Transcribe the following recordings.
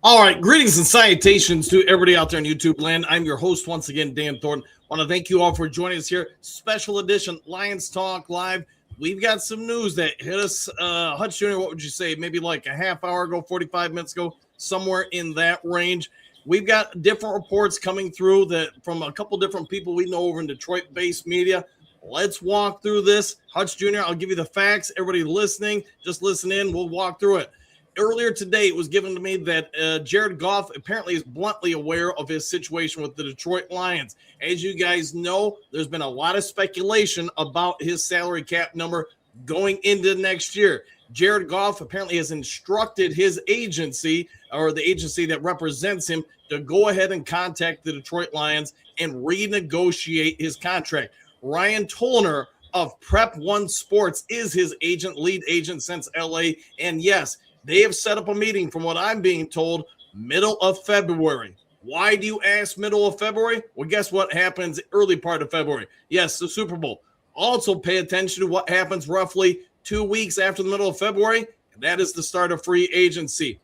All right, greetings and salutations to everybody out there in YouTube land. I'm your host once again, Dan Thornton. Want to thank you all for joining us here. Special edition Lions Talk Live. We've got some news that hit us. Hutch Jr., what would you say? Maybe like a half hour ago, 45 minutes ago, somewhere in that range. We've got different reports coming through that from a couple different people we know over in Detroit-based media. Let's walk through this. Hutch Jr., I'll give you the facts. Everybody listening, just listen in. We'll walk through it. Earlier today, it was given to me that Jared Goff apparently is bluntly aware of his situation with the Detroit Lions. As you guys know, there's been a lot of speculation about his salary cap number going into next year. Jared Goff apparently has instructed his agency, or the agency that represents him, to go ahead and contact the Detroit Lions and renegotiate his contract. Ryan Tollner of Prep One Sports is his agent, lead agent since LA. And yes, they have set up a meeting, from what I'm being told, middle of February. Why do you ask middle of February? Well, guess what happens early part of February? Yes, the Super Bowl. Also pay attention to what happens roughly 2 weeks after the middle of February, and that is the start of free agency.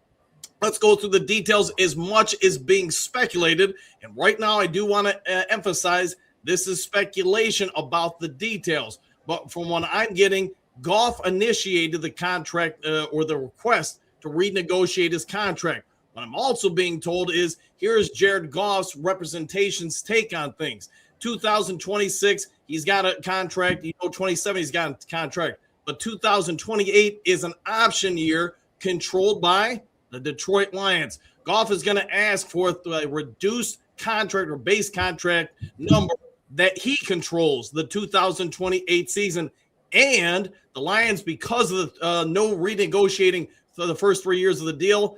Let's go through the details. As much is being speculated, and right now I do want to emphasize this is speculation about the details. But from what I'm getting, Goff initiated the contract or the request to renegotiate his contract. What I'm also being told is here's Jared Goff's representation's take on things. 2026, he's got a contract. 27, he's got a contract. But 2028 is an option year controlled by the Detroit Lions. Goff is going to ask for a reduced contract or base contract number that he controls the 2028 season. And the Lions, because of the no renegotiating for the first 3 years of the deal,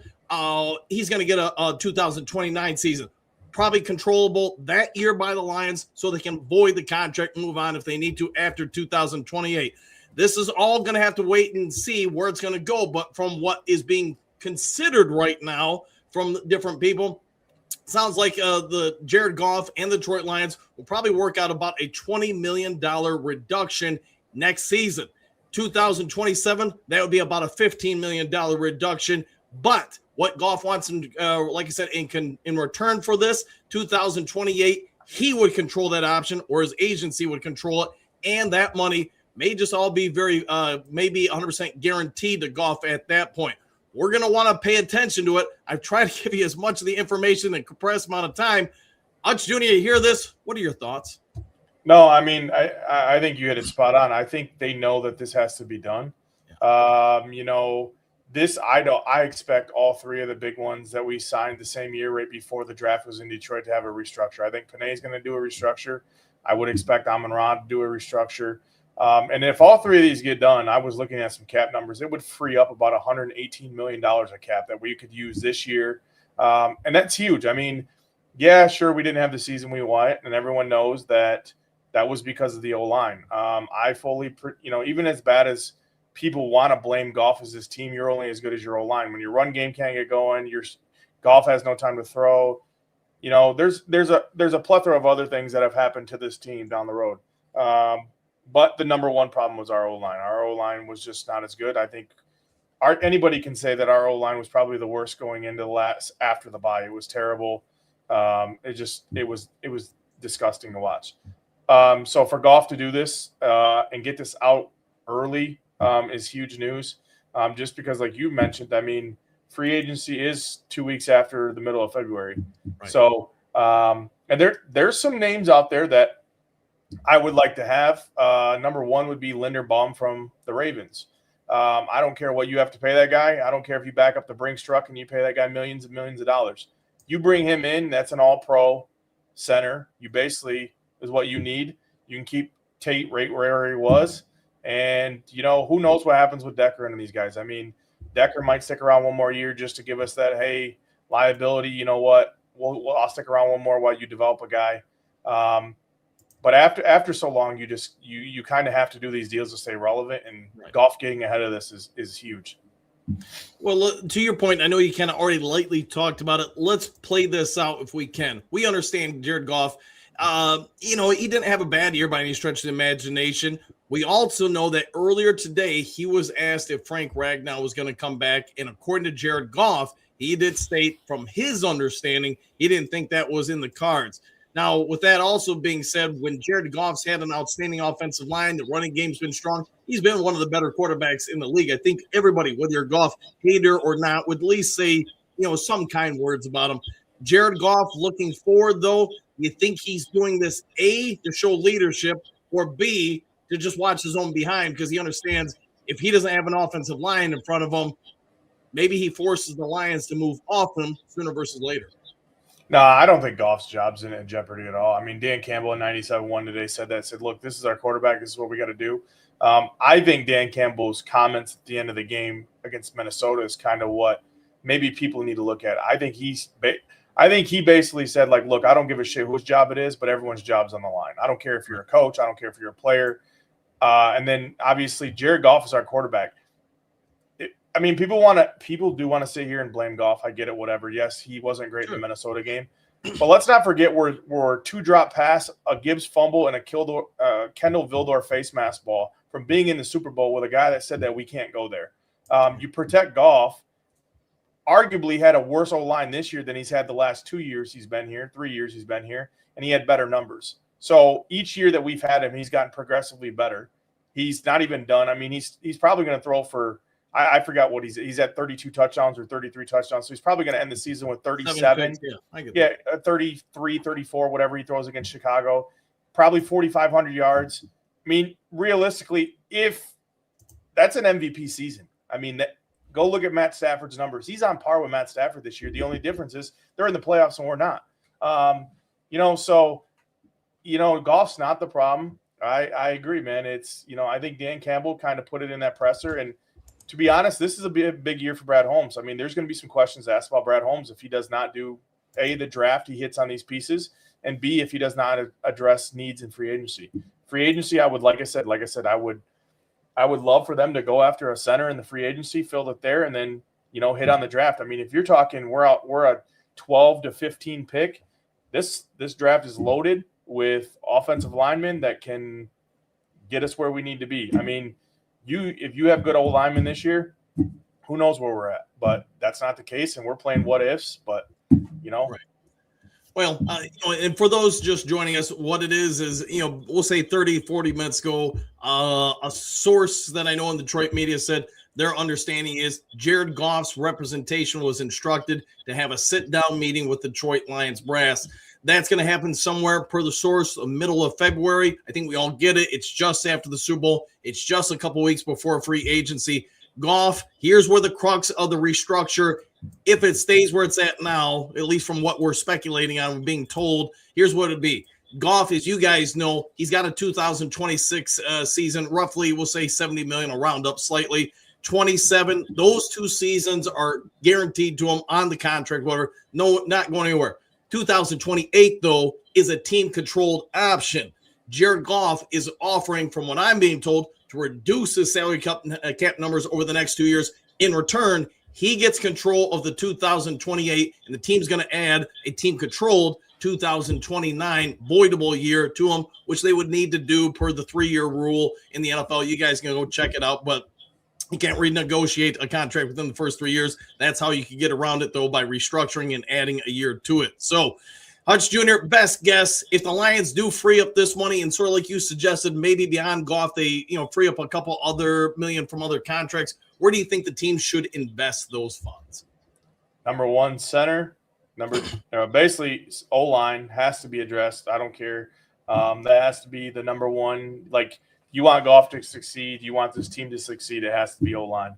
he's going to get a 2029 season. Probably controllable that year by the Lions so they can void the contract and move on if they need to after 2028. This is all going to have to wait and see where it's going to go. But from what is being considered right now from different people, sounds like the Jared Goff and the Detroit Lions will probably work out about a $20 million reduction next season. 2027, that would be about a $15 million reduction. But what Goff wants him, like I said, in return for this, 2028, he would control that option, or his agency would control it. And that money may just all be maybe 100% guaranteed to Goff at that point. We're going to want to pay attention to it. I've tried to give you as much of the information in a compressed amount of time. Hutch Jr., you hear this? What are your thoughts? No, I mean, I think you hit it spot on. I think they know that this has to be done. I expect all three of the big ones that we signed the same year right before the draft was in Detroit to have a restructure. I think Panay is going to do a restructure. I would expect Amon-Ra to do a restructure. And if all three of these get done, I was looking at some cap numbers. It would free up about $118 million of cap that we could use this year. And that's huge. I mean, yeah, sure, we didn't have the season we want, and everyone knows that was because of the O-line. I fully, even as bad as people want to blame Goff as his team, you're only as good as your O-line. When your run game can't get going, Goff has no time to throw. There's a plethora of other things that have happened to this team down the road. But the number one problem was our O-line. Our O-line was just not as good. I think anybody can say that our O-line was probably the worst going into after the bye. It was terrible. It was disgusting to watch. So for Goff to do this and get this out early is huge news. Just because, like you mentioned, I mean, free agency is 2 weeks after the middle of February. Right. So and there's some names out there that I would like to have. Number one would be Linderbaum from the Ravens. I don't care what you have to pay that guy. I don't care if you back up the Brinks truck and you pay that guy millions and millions of dollars. You bring him in, that's an all-pro center. You basically is what you need. You can keep Tate right where he was. And, who knows what happens with Decker and these guys. I mean, Decker might stick around one more year just to give us that, hey, liability, you know what, I'll stick around one more while you develop a guy. But after so long, you kind of have to do these deals to stay relevant, and right. Goff getting ahead of this is huge. Well, to your point, I know you kind of already lightly talked about it. Let's play this out if we can. We understand Jared Goff. He didn't have a bad year by any stretch of the imagination. We also know that earlier today he was asked if Frank Ragnow was going to come back, and according to Jared Goff, he did state from his understanding, he didn't think that was in the cards. Now, with that also being said, when Jared Goff's had an outstanding offensive line, the running game's been strong, he's been one of the better quarterbacks in the league. I think everybody, whether you're a Goff hater or not, would at least say, some kind words about him. Jared Goff, looking forward, though, you think he's doing this, A, to show leadership, or B, to just watch his own behind, because he understands if he doesn't have an offensive line in front of him, maybe he forces the Lions to move off him sooner versus later. No, I don't think Goff's job's in jeopardy at all. I mean, Dan Campbell in 97.1 today said, look, this is our quarterback. This is what we got to do. I think Dan Campbell's comments at the end of the game against Minnesota is kind of what maybe people need to look at. I think he basically said, like, look, I don't give a shit whose job it is, but everyone's job's on the line. I don't care if you're a coach. I don't care if you're a player. And then obviously Jared Goff is our quarterback. People do want to sit here and blame Goff. I get it, whatever. Yes, he wasn't great in the Minnesota game. But let's not forget we're two drop pass, a Gibbs fumble, and a Kendall Vildor face mask ball from being in the Super Bowl with a guy that said that we can't go there. You protect Goff. Arguably had a worse O-line this year than he's had the last 2 years he's been here, 3 years he's been here, and he had better numbers. So each year that we've had him, he's gotten progressively better. He's not even done. I mean, he's probably going to throw for – I forgot what he's at 32 touchdowns or 33 touchdowns. So he's probably going to end the season with 37. Yeah, 33, 34, whatever he throws against Chicago. Probably 4,500 yards. I mean, realistically, if that's an MVP season, I mean, go look at Matt Stafford's numbers. He's on par with Matt Stafford this year. The only difference is they're in the playoffs and we're not. Goff's not the problem. I agree, man. It's, I think Dan Campbell kind of put it in that presser. And to be honest, this is a big year for Brad Holmes. I mean, there's going to be some questions asked about Brad Holmes if he does not do, A, the draft, he hits on these pieces, and B, if he does not address needs in free agency. Free agency, I would love for them to go after a center in the free agency, fill it there, and then, hit on the draft. I mean, if you're talking we're a 12 to 15 pick, this draft is loaded with offensive linemen that can get us where we need to be. I mean, if you have good old linemen this year, who knows where we're at? But that's not the case, and we're playing what ifs. But right. Well, and for those just joining us, what it is we'll say 30, 40 minutes ago, a source that I know in Detroit media said their understanding is Jared Goff's representation was instructed to have a sit-down meeting with the Detroit Lions brass. That's going to happen somewhere, per the source, the middle of February. I think we all get it. It's just after the Super Bowl. It's just a couple weeks before free agency. Goff, here's where the crux of the restructure, if it stays where it's at now, at least from what we're speculating on, being told, here's what it'd be. Goff, as you guys know, he's got a 2026 season, roughly, we'll say $70 million, I'll round up slightly. 27, those 2 seasons are guaranteed to him on the contract, whatever. No, not going anywhere. 2028, though, is a team-controlled option. Jared Goff is offering, from what I'm being told, to reduce his salary cap numbers over the next 2 years. In return, he gets control of the 2028, and the team's going to add a team-controlled 2029 voidable year to him, which they would need to do per the 3-year rule in the NFL. You guys can go check it out, but you can't renegotiate a contract within the first 3 years. That's how you can get around it, though, by restructuring and adding a year to it. So, Hutch Jr., best guess, if the Lions do free up this money, and sort of like you suggested, maybe beyond Goff, they free up a couple other million from other contracts, where do you think the team should invest those funds? Number one, center. Basically, O-line has to be addressed. I don't care. That has to be the number one. Like, you want Goff to succeed, you want this team to succeed, it has to be O-line.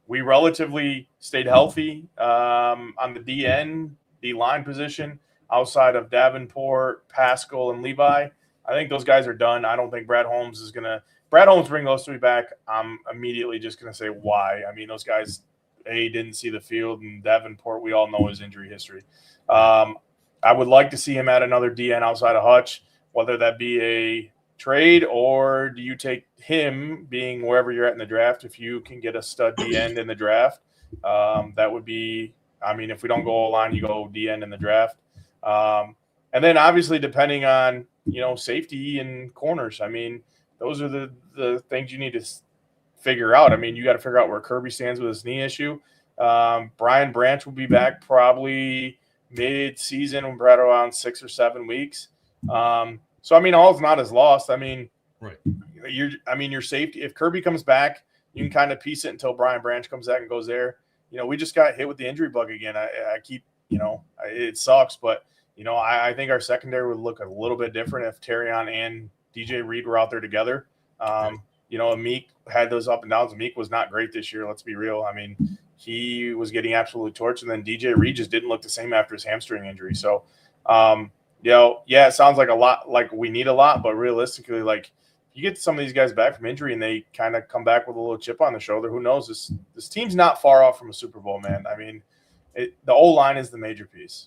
We relatively stayed healthy on the D-line position outside of Davenport, Pascal, and Levi. I think those guys are done. I don't think Brad Holmes is going to – Brad Holmes bring those 3 back. I'm immediately just going to say why. I mean, those guys, didn't see the field, and Davenport, we all know his injury history. I would like to see him add another DN outside of Hutch, whether that be a trade, or do you take him being wherever you're at in the draft? If you can get a stud D end in the draft, that would be, I mean, if we don't go O-line, you go D end in the draft. And then obviously depending on, safety and corners. I mean, those are the things you need to figure out. I mean, you got to figure out where Kirby stands with his knee issue. Brian Branch will be back probably mid-season. We're at around 6 or 7 weeks. So I mean, all's not as lost. I mean, right. Your safety. If Kirby comes back, you can kind of piece it until Brian Branch comes back and goes there. We just got hit with the injury bug again. I keep, it sucks, but I think our secondary would look a little bit different if Terrion and DJ Reed were out there together. Meek had those up and downs. Meek was not great this year. Let's be real. I mean, he was getting absolutely torched, and then DJ Reed just didn't look the same after his hamstring injury. So, it sounds like a lot, like we need a lot, but realistically, like you get some of these guys back from injury and they kind of come back with a little chip on the shoulder. Who knows? This team's not far off from a Super Bowl, man. I mean, the O-line is the major piece.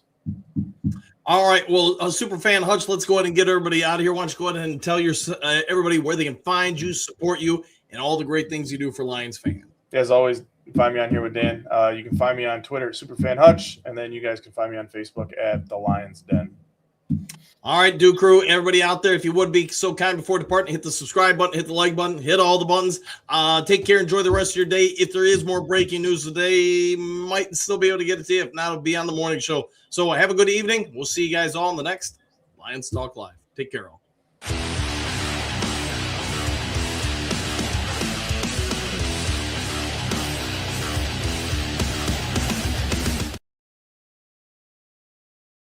All right. Well, Superfan Hutch, let's go ahead and get everybody out of here. Why don't you go ahead and tell everybody where they can find you, support you, and all the great things you do for Lions fans. As always, you can find me on here with Dan. You can find me on Twitter at Superfan Hutch, and then you guys can find me on Facebook at The Lions Den. All right, Duke Crew, everybody out there, if you would be so kind before departing, hit the subscribe button, hit the like button, hit all the buttons. Take care, enjoy the rest of your day. If there is more breaking news today, might still be able to get it to you. If not, it'll be on the morning show. So have a good evening. We'll see you guys all in the next Lions Talk Live. Take care, all.